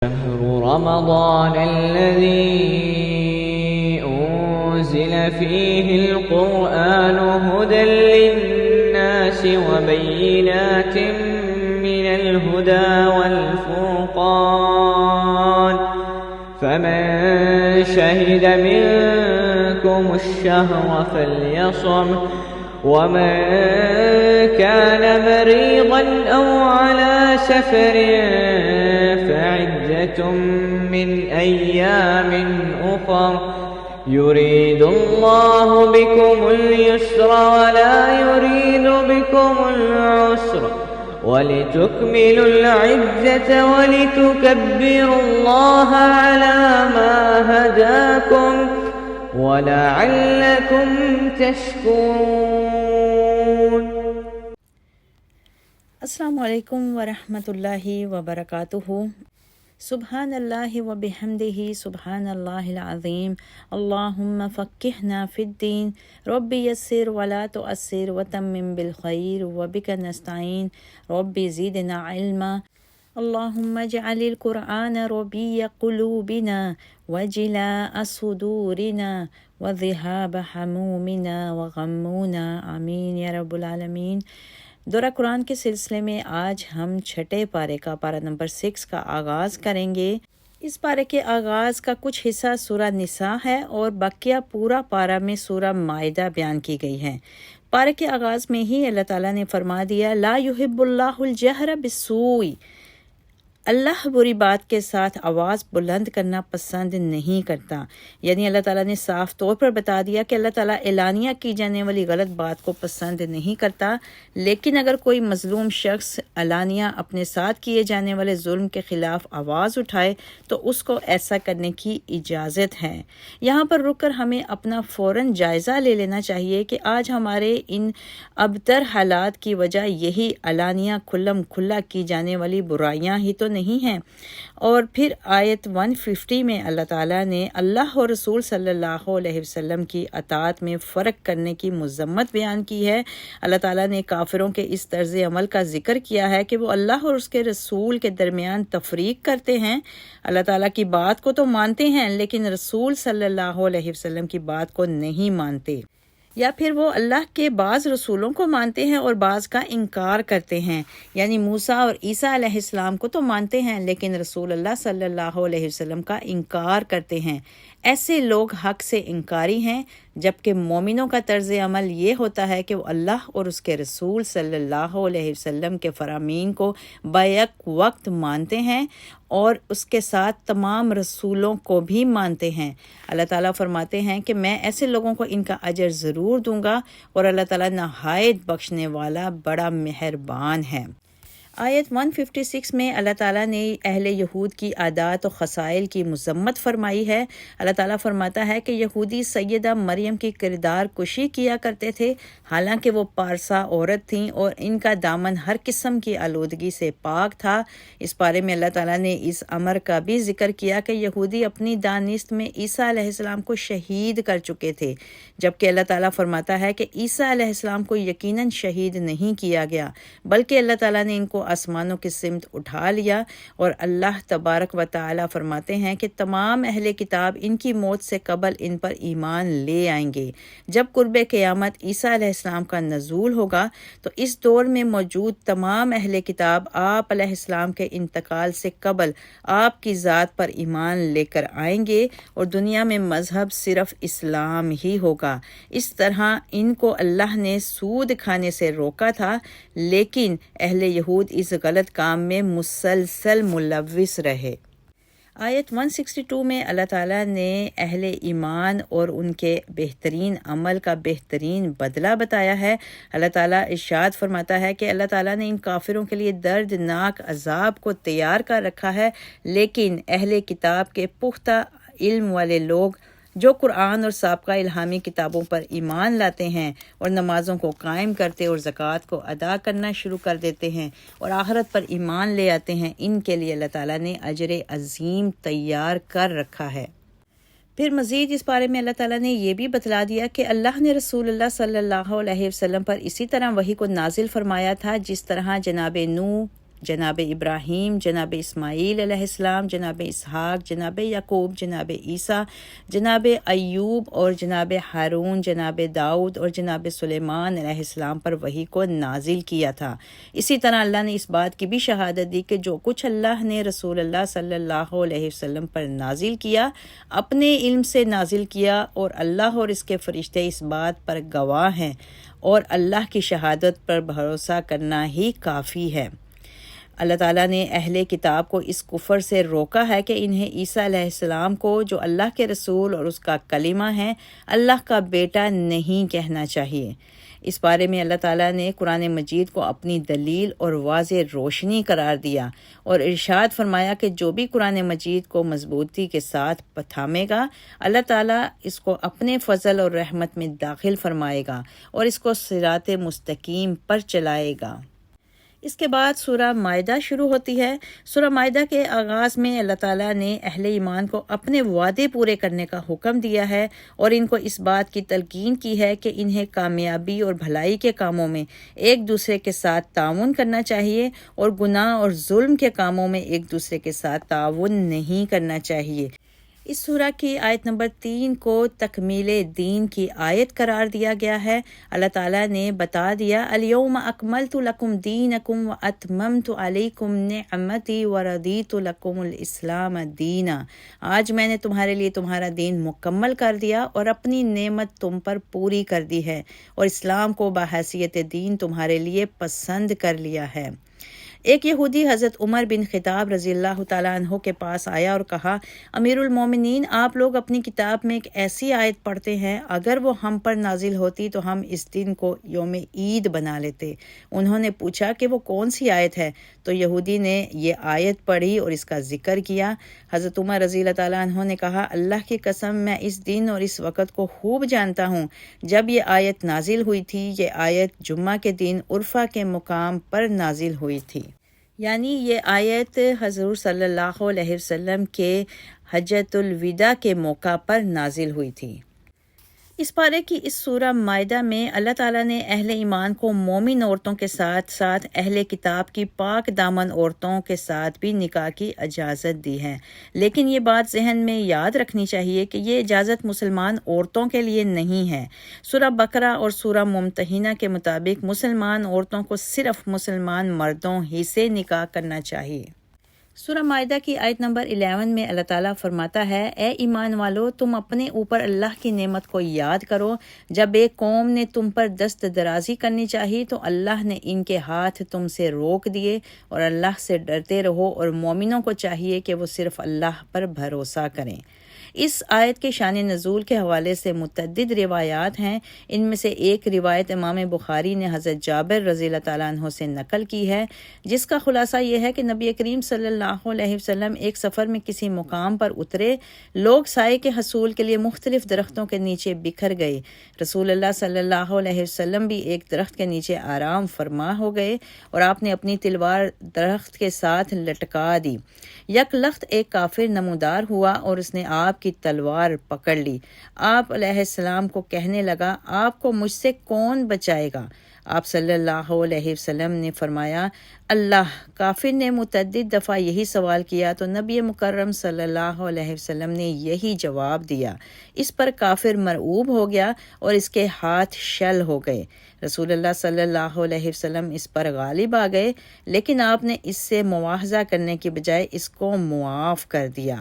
شهر رمضان الذي أنزل فيه القرآن هدى للناس وبينات من الهدى والفرقان فمن شهد منكم الشهر فليصم ومن كان مريضا أو على سفر فعدة من أيام أخر يريد الله بكم اليسر ولا يريد بكم العسر ولتكملوا العدة ولتكبروا الله على ما هداكم وَلَعَلَّكُمْ تَشْكُرُونَ۔ السلام علیکم ورحمۃ اللہ وبرکاتہ۔ سبحان اللہ وبحمدہ سبحان اللہ العظیم۔ اللہم فقہنا فی الدین، رب یسر ولا تعسر وتمم بالخیر وبک نستعین، رب زدنا علما۔ اللہم اجعل القرآن ربیع قلوبنا وجلاء صدورنا وذهاب حمومنا وغمونا، آمین یا رب العالمین۔ دورہ قرآن کے سلسلے میں آج ہم چھٹے پارے کا پارہ نمبر 6 کا آغاز کریں گے۔ اس پارے کے آغاز کا کچھ حصہ سورہ نساء ہے اور بقیہ پورا پارہ میں سورہ مائدہ بیان کی گئی ہے۔ پارے کے آغاز میں ہی اللہ تعالیٰ نے فرما دیا لا یحب اللہ الجہر بالسوء، اللہ بری بات کے ساتھ آواز بلند کرنا پسند نہیں کرتا۔ یعنی اللہ تعالیٰ نے صاف طور پر بتا دیا کہ اللہ تعالیٰ اعلانیہ کی جانے والی غلط بات کو پسند نہیں کرتا، لیکن اگر کوئی مظلوم شخص اعلانیہ اپنے ساتھ کیے جانے والے ظلم کے خلاف آواز اٹھائے تو اس کو ایسا کرنے کی اجازت ہے۔ یہاں پر رک کر ہمیں اپنا فوراً جائزہ لے لینا چاہیے کہ آج ہمارے ان ابتر حالات کی وجہ یہی اعلانیہ کھلم کھلا کی جانے والی برائیاں ہی تو نہیں ہیں۔ اور پھر آیت 150 میں اللہ تعالیٰ نے اللہ اور رسول صلی اللہ علیہ وسلم کی اطاعت میں فرق کرنے کی مذمت بیان کی ہے۔ اللہ تعالیٰ نے کافروں کے اس طرز عمل کا ذکر کیا ہے کہ وہ اللہ اور اس کے رسول کے درمیان تفریق کرتے ہیں۔ اللہ تعالیٰ کی بات کو تو مانتے ہیں لیکن رسول صلی اللہ علیہ وسلم کی بات کو نہیں مانتے، یا پھر وہ اللہ کے بعض رسولوں کو مانتے ہیں اور بعض کا انکار کرتے ہیں۔ یعنی موسیٰ اور عیسیٰ علیہ السلام کو تو مانتے ہیں لیکن رسول اللہ صلی اللہ علیہ وسلم کا انکار کرتے ہیں۔ ایسے لوگ حق سے انکاری ہیں، جبکہ مومنوں کا طرز عمل یہ ہوتا ہے کہ وہ اللہ اور اس کے رسول صلی اللہ علیہ وسلم کے فرامین کو بیک وقت مانتے ہیں اور اس کے ساتھ تمام رسولوں کو بھی مانتے ہیں۔ اللہ تعالیٰ فرماتے ہیں کہ میں ایسے لوگوں کو ان کا اجر ضرور دوں گا اور اللہ تعالیٰ نہایت بخشنے والا بڑا مہربان ہے۔ آیت 156 میں اللہ تعالیٰ نے اہل یہود کی عادات و خصائل کی مذمت فرمائی ہے۔ اللہ تعالیٰ فرماتا ہے کہ یہودی سیدہ مریم کی کردار کشی کیا کرتے تھے، حالانکہ وہ پارسا عورت تھیں اور ان کا دامن ہر قسم کی آلودگی سے پاک تھا۔ اس بارے میں اللہ تعالیٰ نے اس امر کا بھی ذکر کیا کہ یہودی اپنی دانست میں عیسیٰ علیہ السلام کو شہید کر چکے تھے، جبکہ اللہ تعالیٰ فرماتا ہے کہ عیسیٰ علیہ السلام کو یقیناً شہید نہیں کیا گیا، بلکہ اللہ تعالیٰ نے ان کو آسمانوں کی سمت اٹھا لیا۔ اور اللہ تبارک و تعالی فرماتے ہیں کہ تمام اہل کتاب ان کی موت سے قبل ان پر ایمان لے آئیں گے۔ جب قرب قیامت عیسیٰ علیہ السلام کا نزول ہوگا تو اس دور میں موجود تمام اہل کتاب آپ علیہ السلام کے انتقال سے قبل آپ کی ذات پر ایمان لے کر آئیں گے اور دنیا میں مذہب صرف اسلام ہی ہوگا۔ اس طرح ان کو اللہ نے سود کھانے سے روکا تھا، لیکن اہل یہود اس غلط کام میں مسلسل ملوث رہے۔ آیت 162 میں اللہ تعالیٰ نے اہل ایمان اور ان کے بہترین عمل کا بہترین بدلہ بتایا ہے۔ اللہ تعالیٰ ارشاد فرماتا ہے کہ اللہ تعالیٰ نے ان کافروں کے لیے دردناک عذاب کو تیار کر رکھا ہے، لیکن اہل کتاب کے پختہ علم والے لوگ جو قرآن اور سابقہ الہامی کتابوں پر ایمان لاتے ہیں اور نمازوں کو قائم کرتے اور زکوٰۃ کو ادا کرنا شروع کر دیتے ہیں اور آخرت پر ایمان لے آتے ہیں، ان کے لیے اللہ تعالیٰ نے اجر عظیم تیار کر رکھا ہے۔ پھر مزید اس بارے میں اللہ تعالیٰ نے یہ بھی بتلا دیا کہ اللہ نے رسول اللہ صلی اللہ علیہ وسلم پر اسی طرح وحی کو نازل فرمایا تھا جس طرح جناب نوح، جناب ابراہیم، جناب اسماعیل علیہ السلام، جناب اسحاق، جناب یعقوب، جناب عیسیٰ، جناب ایوب اور جناب ہارون، جناب داؤد اور جناب سلیمان علیہ السلام پر وحی کو نازل کیا تھا۔ اسی طرح اللہ نے اس بات کی بھی شہادت دی کہ جو کچھ اللہ نے رسول اللہ صلی اللہ علیہ وسلم پر نازل کیا اپنے علم سے نازل کیا، اور اللہ اور اس کے فرشتے اس بات پر گواہ ہیں، اور اللہ کی شہادت پر بھروسہ کرنا ہی کافی ہے۔ اللہ تعالیٰ نے اہل کتاب کو اس کفر سے روکا ہے کہ انہیں عیسیٰ علیہ السلام کو، جو اللہ کے رسول اور اس کا کلمہ ہے، اللہ کا بیٹا نہیں کہنا چاہیے۔ اس بارے میں اللہ تعالیٰ نے قرآن مجید کو اپنی دلیل اور واضح روشنی قرار دیا اور ارشاد فرمایا کہ جو بھی قرآن مجید کو مضبوطی کے ساتھ تھامے گا، اللہ تعالیٰ اس کو اپنے فضل اور رحمت میں داخل فرمائے گا اور اس کو صراط مستقیم پر چلائے گا۔ اس کے بعد سورہ مائدہ شروع ہوتی ہے۔ سورہ مائدہ کے آغاز میں اللہ تعالیٰ نے اہل ایمان کو اپنے وعدے پورے کرنے کا حکم دیا ہے اور ان کو اس بات کی تلقین کی ہے کہ انہیں کامیابی اور بھلائی کے کاموں میں ایک دوسرے کے ساتھ تعاون کرنا چاہیے اور گناہ اور ظلم کے کاموں میں ایک دوسرے کے ساتھ تعاون نہیں کرنا چاہیے۔ اس سورہ کی آیت نمبر 3 کو تکمیل دین کی آیت قرار دیا گیا ہے۔ اللہ تعالیٰ نے بتا دیا، الیوم اکملت لکم دینکم واتممت علیکم نعمتی ورضیت لکم الاسلام دینا۔ آج میں نے تمہارے لیے تمہارا دین مکمل کر دیا اور اپنی نعمت تم پر پوری کر دی ہے، اور اسلام کو بحیثیت دین تمہارے لیے پسند کر لیا ہے۔ ایک یہودی حضرت عمر بن خطاب رضی اللہ تعالیٰ عنہ کے پاس آیا اور کہا، امیر المومنین، آپ لوگ اپنی کتاب میں ایک ایسی آیت پڑھتے ہیں، اگر وہ ہم پر نازل ہوتی تو ہم اس دن کو یوم عید بنا لیتے۔ انہوں نے پوچھا کہ وہ کون سی آیت ہے؟ تو یہودی نے یہ آیت پڑھی اور اس کا ذکر کیا۔ حضرت عمر رضی اللہ تعالیٰ عنہ نے کہا، اللہ کی قسم، میں اس دن اور اس وقت کو خوب جانتا ہوں جب یہ آیت نازل ہوئی تھی۔ یہ آیت جمعہ کے دن عرفہ کے مقام پر نازل ہوئی تھی، یعنی یہ آیت حضور صلی اللہ علیہ وسلم کے حجۃ الوداع کے موقع پر نازل ہوئی تھی۔ اس پارے کی اس سورہ مائدہ میں اللہ تعالیٰ نے اہل ایمان کو مومن عورتوں کے ساتھ ساتھ اہل کتاب کی پاک دامن عورتوں کے ساتھ بھی نکاح کی اجازت دی ہے، لیکن یہ بات ذہن میں یاد رکھنی چاہیے کہ یہ اجازت مسلمان عورتوں کے لیے نہیں ہے۔ سورہ بقرہ اور سورہ ممتحنہ کے مطابق مسلمان عورتوں کو صرف مسلمان مردوں ہی سے نکاح کرنا چاہیے۔ سورہ مائدہ کی آیت نمبر 11 میں اللہ تعالیٰ فرماتا ہے، اے ایمان والو، تم اپنے اوپر اللہ کی نعمت کو یاد کرو۔ جب ایک قوم نے تم پر دست درازی کرنی چاہی تو اللہ نے ان کے ہاتھ تم سے روک دیے، اور اللہ سے ڈرتے رہو، اور مومنوں کو چاہیے کہ وہ صرف اللہ پر بھروسہ کریں۔ اس آیت کے شان نزول کے حوالے سے متعدد روایات ہیں۔ ان میں سے ایک روایت امام بخاری نے حضرت جابر رضی اللہ تعالیٰ عنہ سے نقل کی ہے، جس کا خلاصہ یہ ہے کہ نبی کریم صلی اللہ علیہ وسلم ایک سفر میں کسی مقام پر اترے۔ لوگ سائے کے حصول کے لیے مختلف درختوں کے نیچے بکھر گئے۔ رسول اللہ صلی اللہ علیہ وسلم بھی ایک درخت کے نیچے آرام فرما ہو گئے، اور آپ نے اپنی تلوار درخت کے ساتھ لٹکا دی۔ یک لخت ایک کافر نمودار ہوا اور اس نے آپ کی تلوار پکڑ لی۔ آپ علیہ السلام کو کہنے لگا، آپ کو مجھ سے کون بچائے گا؟ آپ صلی اللہ علیہ وسلم نے فرمایا، اللہ۔ کافر نے متعدد دفعہ یہی سوال کیا تو نبی مکرم صلی اللہ علیہ وسلم نے یہی جواب دیا۔ اس پر کافر مرعوب ہو گیا اور اس کے ہاتھ شل ہو گئے۔ رسول اللہ صلی اللہ علیہ وسلم اس پر غالب آ گئے، لیکن آپ نے اس سے مواخذہ کرنے کی بجائے اس کو معاف کر دیا۔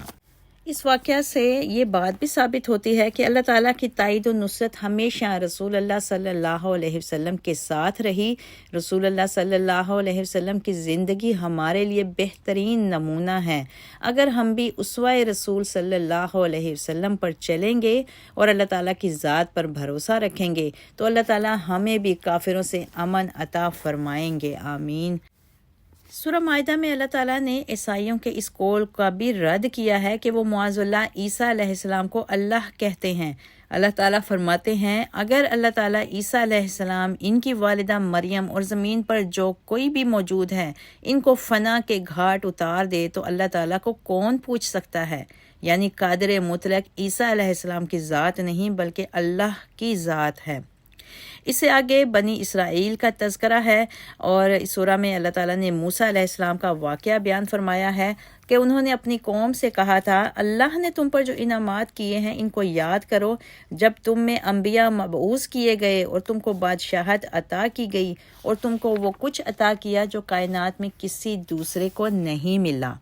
اس واقعہ سے یہ بات بھی ثابت ہوتی ہے کہ اللہ تعالیٰ کی تائید و نصرت ہمیشہ رسول اللہ صلی اللہ علیہ وسلم کے ساتھ رہی۔ رسول اللہ صلی اللہ علیہ وسلم کی زندگی ہمارے لیے بہترین نمونہ ہے۔ اگر ہم بھی اسوہ رسول صلی اللہ علیہ وسلم پر چلیں گے اور اللہ تعالیٰ کی ذات پر بھروسہ رکھیں گے تو اللہ تعالیٰ ہمیں بھی کافروں سے امن عطا فرمائیں گے، آمین۔ سورہ مائدہ میں اللہ تعالیٰ نے عیسائیوں کے اس قول کا بھی رد کیا ہے کہ وہ معاذ اللہ عیسیٰ علیہ السلام کو اللہ کہتے ہیں۔ اللہ تعالیٰ فرماتے ہیں، اگر اللہ تعالیٰ عیسیٰ علیہ السلام، ان کی والدہ مریم اور زمین پر جو کوئی بھی موجود ہے ان کو فنا کے گھاٹ اتار دے تو اللہ تعالیٰ کو کون پوچھ سکتا ہے؟ یعنی قادر مطلق عیسیٰ علیہ السلام کی ذات نہیں بلکہ اللہ کی ذات ہے۔ اس سے آگے بنی اسرائیل کا تذکرہ ہے، اور اس سورہ میں اللہ تعالیٰ نے موسیٰ علیہ السلام کا واقعہ بیان فرمایا ہے کہ انہوں نے اپنی قوم سے کہا تھا، اللہ نے تم پر جو انعامات کیے ہیں ان کو یاد کرو، جب تم میں انبیاء مبعوث کیے گئے اور تم کو بادشاہت عطا کی گئی اور تم کو وہ کچھ عطا کیا جو کائنات میں کسی دوسرے کو نہیں ملا۔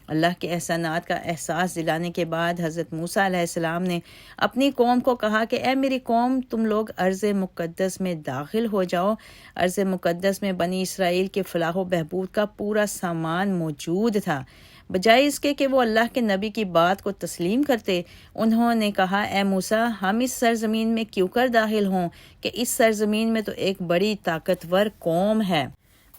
اللہ کے احسانات کا احساس دلانے کے بعد حضرت موسیٰ علیہ السلام نے اپنی قوم کو کہا کہ اے میری قوم، تم لوگ ارض مقدس میں داخل ہو جاؤ۔ ارض مقدس میں بنی اسرائیل کے فلاح و بہبود کا پورا سامان موجود تھا۔ بجائے اس کے کہ وہ اللہ کے نبی کی بات کو تسلیم کرتے، انہوں نے کہا، اے موسیٰ، ہم اس سرزمین میں کیوں کر داخل ہوں کہ اس سرزمین میں تو ایک بڑی طاقتور قوم ہے،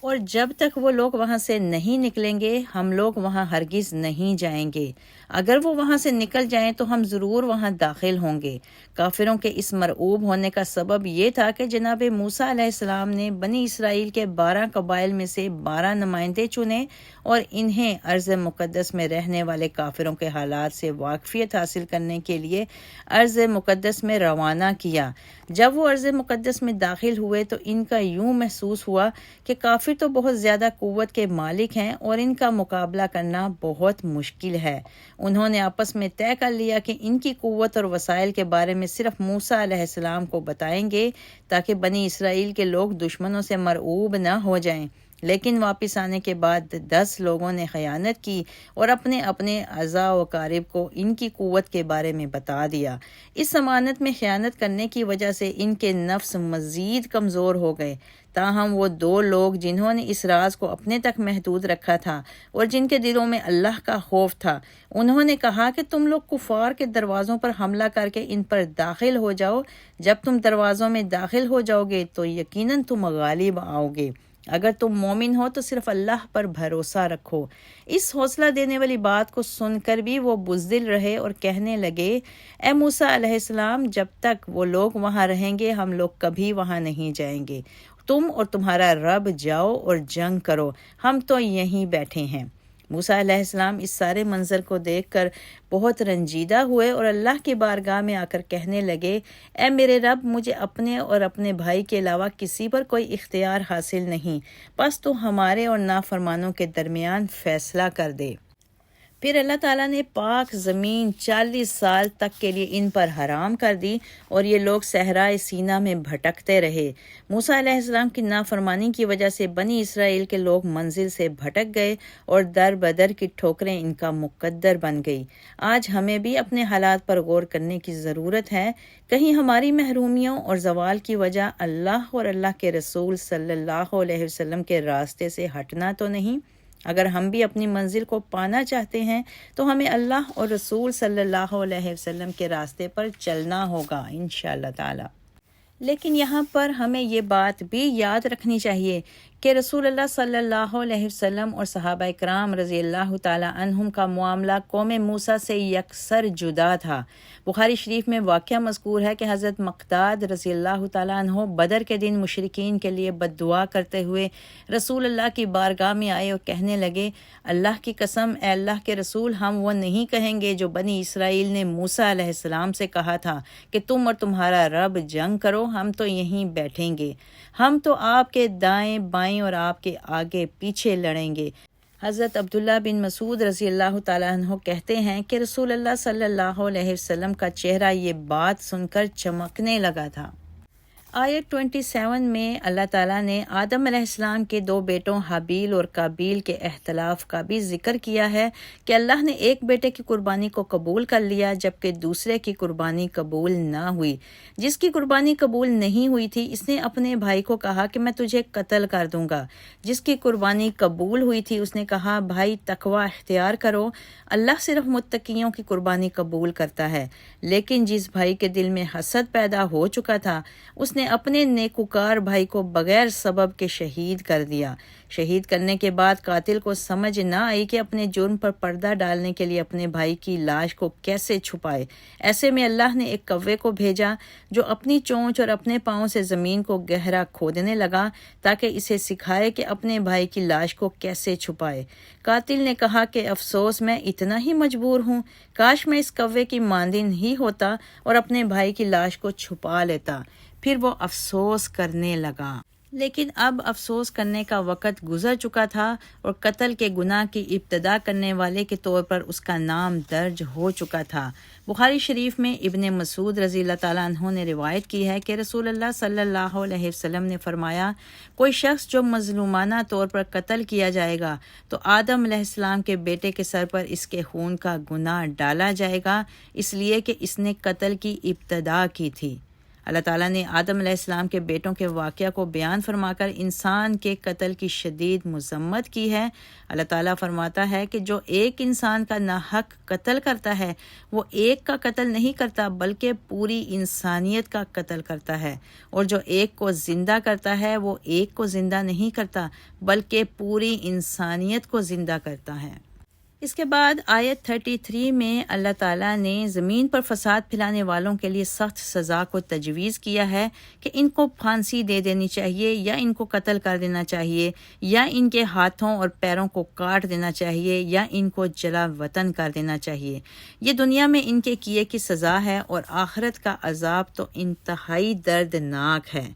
اور جب تک وہ لوگ وہاں سے نہیں نکلیں گے ہم لوگ وہاں ہرگز نہیں جائیں گے۔ اگر وہ وہاں سے نکل جائیں تو ہم ضرور وہاں داخل ہوں گے۔ کافروں کے اس مرعوب ہونے کا سبب یہ تھا کہ جناب موسیٰ علیہ السلام نے بنی اسرائیل کے 12 قبائل میں سے 12 نمائندے چنے اور انہیں ارض مقدس میں رہنے والے کافروں کے حالات سے واقفیت حاصل کرنے کے لیے ارض مقدس میں روانہ کیا۔ جب وہ ارض مقدس میں داخل ہوئے تو ان کا یوں محسوس ہوا کہ کافر تو بہت زیادہ قوت کے مالک ہیں اور ان کا مقابلہ کرنا بہت مشکل ہے۔ انہوں نے آپس میں طے کر لیا کہ ان کی قوت اور وسائل کے بارے میں صرف موسیٰ علیہ السلام کو بتائیں گے تاکہ بنی اسرائیل کے لوگ دشمنوں سے مرعوب نہ ہو جائیں۔ لیکن واپس آنے کے بعد 10 لوگوں نے خیانت کی اور اپنے اعضاء و اقارب کو ان کی قوت کے بارے میں بتا دیا۔ اس امانت میں خیانت کرنے کی وجہ سے ان کے نفس مزید کمزور ہو گئے۔ تاہم وہ 2 لوگ جنہوں نے اس راز کو اپنے تک محدود رکھا تھا اور جن کے دلوں میں اللہ کا خوف تھا، انہوں نے کہا کہ تم لوگ کفار کے دروازوں پر حملہ کر کے ان پر داخل ہو جاؤ۔ جب تم دروازوں میں داخل ہو جاؤ گے تو یقیناً تم غالب آؤ گے۔ اگر تم مومن ہو تو صرف اللہ پر بھروسہ رکھو۔ اس حوصلہ دینے والی بات کو سن کر بھی وہ بزدل رہے اور کہنے لگے، اے موسیٰ علیہ السلام، جب تک وہ لوگ وہاں رہیں گے ہم لوگ کبھی وہاں نہیں جائیں گے۔ تم اور تمہارا رب جاؤ اور جنگ کرو، ہم تو یہیں بیٹھے ہیں۔ موسیٰ علیہ السلام اس سارے منظر کو دیکھ کر بہت رنجیدہ ہوئے اور اللہ کی بارگاہ میں آ کر کہنے لگے، اے میرے رب، مجھے اپنے اور اپنے بھائی کے علاوہ کسی پر کوئی اختیار حاصل نہیں، بس تو ہمارے اور نافرمانوں کے درمیان فیصلہ کر دے۔ پھر اللہ تعالیٰ نے پاک زمین 40 سال تک کے لیے ان پر حرام کر دی اور یہ لوگ صحرائے سینا میں بھٹکتے رہے۔ موسیٰ علیہ السلام کی نافرمانی کی وجہ سے بنی اسرائیل کے لوگ منزل سے بھٹک گئے اور در بدر کی ٹھوکریں ان کا مقدر بن گئی۔ آج ہمیں بھی اپنے حالات پر غور کرنے کی ضرورت ہے۔ کہیں ہماری محرومیوں اور زوال کی وجہ اللہ اور اللہ کے رسول صلی اللہ علیہ وسلم کے راستے سے ہٹنا تو نہیں؟ اگر ہم بھی اپنی منزل کو پانا چاہتے ہیں تو ہمیں اللہ اور رسول صلی اللہ علیہ وسلم کے راستے پر چلنا ہوگا انشاءاللہ تعالی۔ لیکن یہاں پر ہمیں یہ بات بھی یاد رکھنی چاہیے کہ رسول اللہ صلی اللہ علیہ وسلم اور صحابہ کرام رضی اللہ تعالی عنہم کا معاملہ قوم موسیٰ سے یکسر جدا تھا۔ بخاری شریف میں واقعہ مذکور ہے کہ حضرت مقداد رضی اللہ تعالی عنہ بدر کے دن مشرکین کے لیے بد دعا کرتے ہوئے رسول اللہ کی بارگاہ میں آئے اور کہنے لگے، اللہ کی قسم، اے اللہ کے رسول، ہم وہ نہیں کہیں گے جو بنی اسرائیل نے موسیٰ علیہ السلام سے کہا تھا کہ تم اور تمہارا رب جنگ کرو، ہم تو یہیں بیٹھیں گے، ہم تو آپ کے دائیں بائیں اور آپ کے آگے پیچھے لڑیں گے۔ حضرت عبداللہ بن مسعود رضی اللہ تعالیٰ عنہ کہتے ہیں کہ رسول اللہ صلی اللہ علیہ وسلم کا چہرہ یہ بات سن کر چمکنے لگا تھا۔ آیت 27 میں اللہ تعالیٰ نے آدم علیہ السلام کے 2 بیٹوں حابیل اور قابیل کے اختلاف کا بھی ذکر کیا ہے کہ اللہ نے ایک بیٹے کی قربانی کو قبول کر لیا جبکہ دوسرے کی قربانی قبول نہ ہوئی۔ جس کی قربانی قبول نہیں ہوئی تھی اس نے اپنے بھائی کو کہا کہ میں تجھے قتل کر دوں گا۔ جس کی قربانی قبول ہوئی تھی اس نے کہا، بھائی تقوی اختیار کرو، اللہ صرف متقیوں کی قربانی قبول کرتا ہے۔ لیکن جس بھائی کے دل میں حسد پیدا ہو چکا تھا اس نے اپنے نیکوکار بھائی کو بغیر سبب کے شہید کر دیا۔ شہید کرنے کے بعد قاتل کو سمجھ نہ آئی کہ اپنے جرم پر پردہ ڈالنے کے لیے اپنے بھائی کی لاش کو کیسے چھپائے۔ ایسے میں اللہ نے ایک کوے کو بھیجا جو اپنی چونچ اور اپنے پاؤں سے زمین کو گہرا کھودنے لگا تاکہ اسے سکھائے کہ اپنے بھائی کی لاش کو کیسے چھپائے۔ قاتل نے کہا کہ افسوس، میں اتنا ہی مجبور ہوں، کاش میں اس کوے کی ماندن ہی ہوتا اور اپنے بھائی کی لاش کو چھپا لیتا۔ پھر وہ افسوس کرنے لگا۔ لیکن اب افسوس کرنے کا وقت گزر چکا تھا اور قتل کے گناہ کی ابتدا کرنے والے کے طور پر اس کا نام درج ہو چکا تھا۔ بخاری شریف میں ابن مسعود رضی اللہ تعالیٰ عنہ نے روایت کی ہے کہ رسول اللہ صلی اللہ علیہ وسلم نے فرمایا، کوئی شخص جو مظلومانہ طور پر قتل کیا جائے گا تو آدم علیہ السلام کے بیٹے کے سر پر اس کے خون کا گناہ ڈالا جائے گا، اس لیے کہ اس نے قتل کی ابتدا کی تھی۔ اللہ تعالیٰ نے آدم علیہ السلام کے بیٹوں کے واقعہ کو بیان فرما کر انسان کے قتل کی شدید مذمت کی ہے۔ اللہ تعالیٰ فرماتا ہے کہ جو ایک انسان کا ناحق قتل کرتا ہے وہ ایک کا قتل نہیں کرتا بلکہ پوری انسانیت کا قتل کرتا ہے، اور جو ایک کو زندہ کرتا ہے وہ ایک کو زندہ نہیں کرتا بلکہ پوری انسانیت کو زندہ کرتا ہے۔ اس کے بعد آیت 33 میں اللہ تعالیٰ نے زمین پر فساد پھیلانے والوں کے لیے سخت سزا کو تجویز کیا ہے کہ ان کو پھانسی دے دینی چاہیے یا ان کو قتل کر دینا چاہیے یا ان کے ہاتھوں اور پیروں کو کاٹ دینا چاہیے یا ان کو جلا وطن کر دینا چاہیے۔ یہ دنیا میں ان کے کیے کی سزا ہے اور آخرت کا عذاب تو انتہائی دردناک ہے۔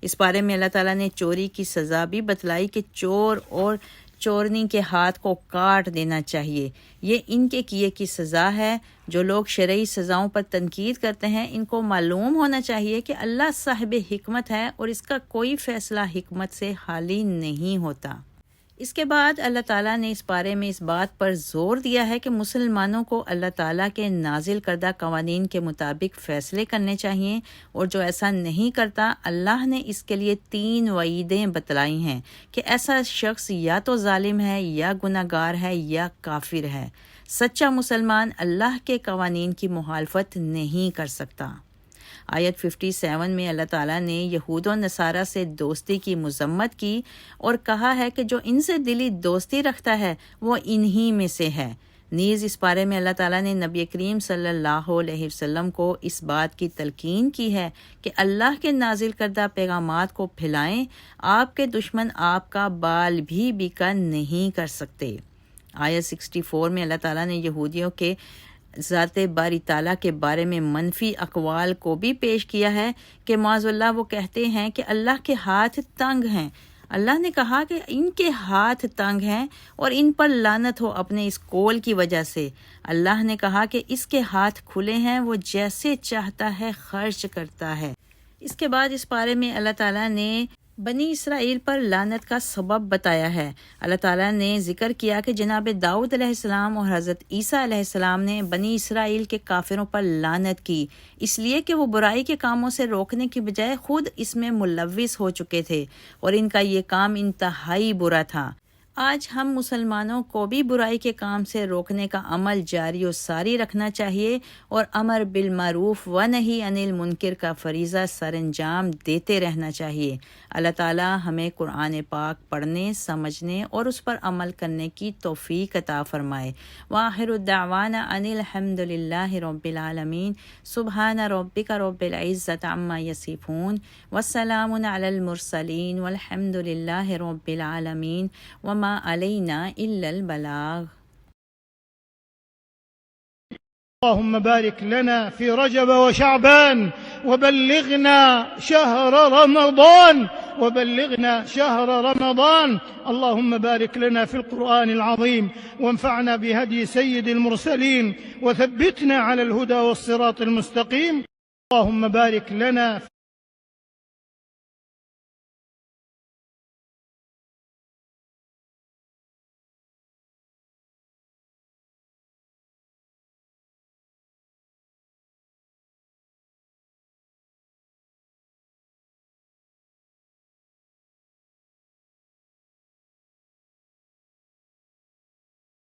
اس بارے میں اللہ تعالیٰ نے چوری کی سزا بھی بتلائی کہ چور اور چورنی کے ہاتھ کو کاٹ دینا چاہیے۔ یہ ان کے کیے کی سزا ہے۔ جو لوگ شرعی سزاؤں پر تنقید کرتے ہیں ان کو معلوم ہونا چاہیے کہ اللہ صاحب حکمت ہے اور اس کا کوئی فیصلہ حکمت سے خالی نہیں ہوتا۔ اس کے بعد اللہ تعالیٰ نے اس بارے میں اس بات پر زور دیا ہے کہ مسلمانوں کو اللہ تعالیٰ کے نازل کردہ قوانین کے مطابق فیصلے کرنے چاہیے، اور جو ایسا نہیں کرتا اللہ نے اس کے لیے 3 وعیدیں بتلائی ہیں کہ ایسا شخص یا تو ظالم ہے یا گناہگار ہے یا کافر ہے۔ سچا مسلمان اللہ کے قوانین کی مخالفت نہیں کر سکتا۔ آیت 57 میں اللہ تعالیٰ نے یہود و نصارہ سے دوستی کی مذمت کی اور کہا ہے کہ جو ان سے دلی دوستی رکھتا ہے وہ انہی میں سے ہے۔ نیز اس بارے میں اللہ تعالیٰ نے نبی کریم صلی اللہ علیہ وسلم کو اس بات کی تلقین کی ہے کہ اللہ کے نازل کردہ پیغامات کو پھیلائیں، آپ کے دشمن آپ کا بال بھی بیکا نہیں کر سکتے۔ آیت 64 میں اللہ تعالیٰ نے یہودیوں کے ذات باری تعالیٰ کے بارے میں منفی اقوال کو بھی پیش کیا ہے کہ معاذ اللہ وہ کہتے ہیں کہ اللہ کے ہاتھ تنگ ہیں۔ اللہ نے کہا کہ ان کے ہاتھ تنگ ہیں اور ان پر لعنت ہو اپنے اس قول کی وجہ سے۔ اللہ نے کہا کہ اس کے ہاتھ کھلے ہیں، وہ جیسے چاہتا ہے خرچ کرتا ہے۔ اس کے بعد اس بارے میں اللہ تعالیٰ نے بنی اسرائیل پر لعنت کا سبب بتایا ہے۔ اللہ تعالیٰ نے ذکر کیا کہ جناب داؤد علیہ السلام اور حضرت عیسیٰ علیہ السلام نے بنی اسرائیل کے کافروں پر لعنت کی، اس لیے کہ وہ برائی کے کاموں سے روکنے کی بجائے خود اس میں ملوث ہو چکے تھے اور ان کا یہ کام انتہائی برا تھا۔ آج ہم مسلمانوں کو بھی برائی کے کام سے روکنے کا عمل جاری و ساری رکھنا چاہیے اور امر بالمعروف و نہی عن المنکر کا فریضہ سر انجام دیتے رہنا چاہیے۔ اللہ تعالیٰ ہمیں قرآن پاک پڑھنے، سمجھنے اور اس پر عمل کرنے کی توفیق عطا فرمائے۔ وآخر الدعوانا ان الحمد للہ رب العالمین۔ سبحان ربک رب العزۃ عما یصفون والسلام علی المرسلین والحمد للہ رب العالمین وما علینا الا البلاغ۔ اللهم بارك لنا في رجب وشعبان وبلغنا شهر رمضان اللهم بارك لنا في القرآن العظيم وانفعنا بهدي سيد المرسلين وثبتنا على الهدى والصراط المستقيم اللهم بارك لنا